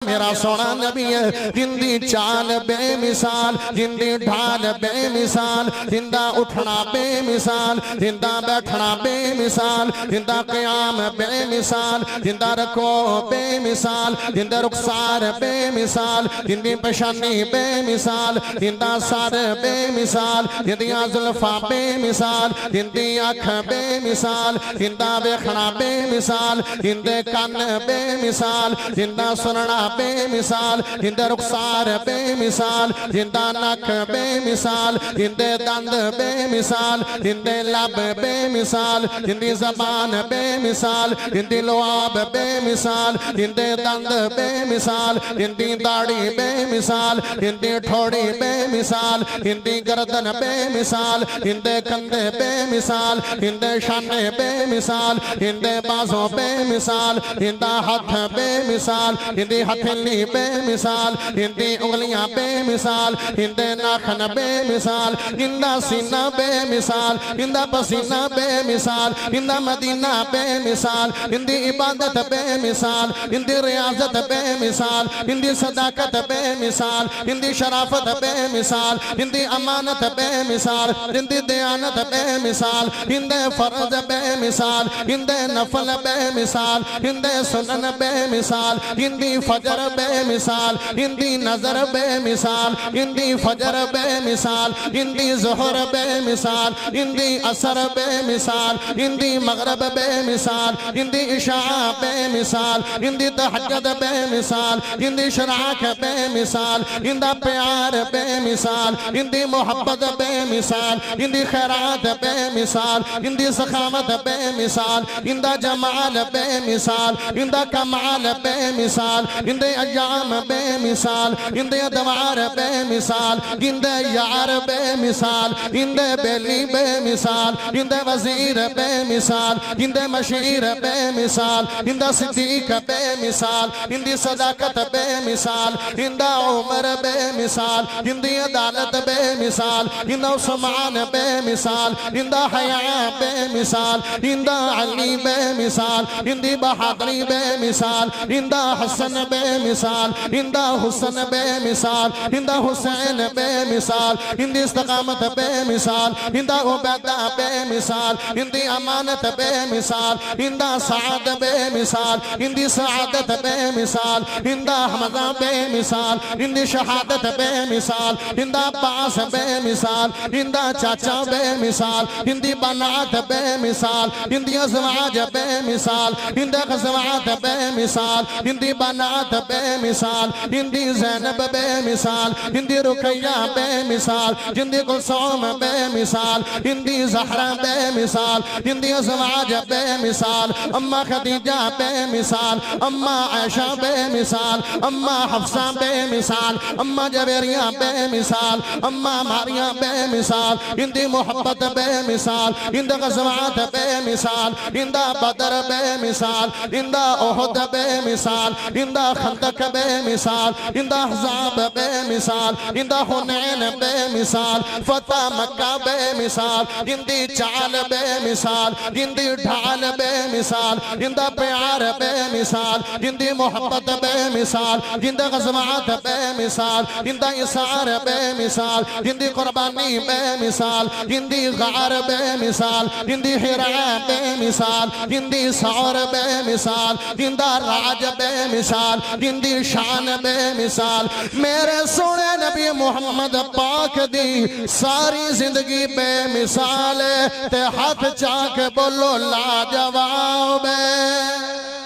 मेरा सोना नबी है जिंदी चाल बेमिसाल, जिंदी ढाल बेमिसाल, जिंदा उठना बेमिसाल, जिंदा बैठना बेमिसाल, जिंदा क़याम बेमिसाल, जिंदा रको बेमिसाल, जिंदा रुखसार बेमिसाल, जिंदी पेशानी बेमिसाल, जिंदा सर बेमिसाल, जिंदियां जुल्फा बेमिसाल, जिंदी अख बेमिसाल, जिंदा वेखना बेमिसाल, जिंदे कन बेमिसाल, जिंदा सुनना बेमिसाल, जिंदे रुखसार बेमिसाल, जिंदा नख बेमिसाल, जिंदे दंद बेमिसाल, जिंदे लब बेमिसाल, जिंदी जबान बेमिसाल, जिंदी लुआब बेमिसाल, जिंदे दंद बेमिसाल, जिंदी दाढ़ी बेमिसाल, जिंदी ठोड़ी बेमिसाल, जिंदी गर्दन बेमिसाल, जिंदे कंधे बेमिसाल, जिंदे शाने बेमिसाल, जिंदे बाजों बेमिसाल, जिंदा हाथ बेमिसाल, जिंदी हथेली बेमिसाल, जिंदी उंगलियां बेमिसाल, जिंदे नाखन बेमिसाल, जिंदा सीना बेमिसाल, जिंदा पसीना बेमिसाल, जिंदा मदीना बेमिसाल, जिंदी इबादत बेमिसाल, जिंदी रियाजत बेमिसाल, जिंदी सदाकत बेमिसाल, जिंदी शराफत बेमिसाल, जिंदी अमानत बेमिसाल, जिंदी दयानत बेमिसाल, जिंदे फर्ज बेमिसाल, जिंदे नफल बेमिसाल, जिंदे सुनन बेमिसाल, जिंदी फजर बेमिसाल, जिंदी नजर बेमिसाल, जिंदी फजर बेमिसाल, जिंदी ज़ोहर बेमिसाल, जिंदी असर बेमिसाल, जिंदी मगरब बेमिसाल, जिंदी इशा बेमिसाल, जिंदी तहज्जुद बेमिसाल, जिंदी शराक बेमिसाल, जिंदा प्यार बेमिसाल, जिंदी मोहब्बत बेमिसाल, जिंदी खैरात बेमिसाल, जिंदी सखावत बेमिसाल, जिंदा जमाल बेमिसाल, जिंदा कमाल बेमिसाल, जिंदे अयाम बेमिसाल, जिंदे अदवार बेमिसाल, जिंदे यार बेमिसाल, जिंदे बेली बेमिसाल, जिंदे वजीर बेमिसाल, जिंदे मशीर बेमिसाल, जिंदा सिद्दीक बेमिसाल, जिंदी सदाकत बेमिसाल, जिंदा उमर बेमिसाल, जिंदी अदालत बेमिसाल, जिंदा उस्मान बेमिसाल, जिंदा हया बेमिसाल, जिंदा अली बेमिसाल, जिंदी बहादुरी बेमिसाल, जिंदा हसन बेमिसाल, जिंदा हुसन बेमिसाल, जिंदा हुसैन बेमिसाल, जिंदी इस्तकामत बेमिसाल, जिंदा उबैदा बेमिसाल, जिंदी अमानत बेमिसाल, जिंदा साद बेमिसाल, जिंदी सआदत बेमिसाल, जिंदा हमजा बेमिसाल, जिंदी शहादत बेमिसाल, जिंदा अब्बास बेमिसाल, जिंदा चाचा बेमिसाल, जिंदी बनात बेमिसाल, जिंदी अज़वाज बेमिसाल, जिंदा ग़ज़वात बेमिसाल, जिंदी बनात बेमिसाल, जिंदी ज़ैनब बेमिसाल, जिंदी रुकैया बेमिसाल, जिंदी कुलसूम बेमिसाल, जिंदी ज़हरा बेमिसाल, जिंदी अज़वाज बेमिसाल, अम्मा खदीजा बेमिसाल, अम्मा आयशा बेमिसाल, अम्मा हफ्सा बेमिसाल, अम्मा जवेरिया बेमिसाल, अम्मा मारिया बेमिसाल, जिंदी मोहब्बत बेमिसाल, जिंदा ग़ज़वात बेमिसाल, जिंदा बदर बेमिसाल, जिंदा ओहद बेमिसाल, जिंदा खंदक बेमिसाल, जिंदा अहज़ाब बेमिसाल, जिंदा हुनैन बेमिसाल, फतह मक्का बेमिसाल, जिंदी चाल बेमिसाल, जिंदी ढाल बेमिसाल, जिंदा प्यार बेमिसाल, जिंदी मोहब्बत बेमिसाल, जिंदा ग़ज़वात बेमिसाल, जिंदा इसार बेमिसाल, जिंदी कुर्बानी बेमिसाल, जिंदी गार बेमिसाल, जिंदी हिरा बेमिसाल, जिंदी सौर बेमिसाल, जिंदा राज बेमिसाल, जिंदी शान बेमिसाल, मेरे सोने नबी मुहम्मद पाक दी सारी जिंदगी बेमिसाल है, ते हाथ चाक बोलो लाजवाब है।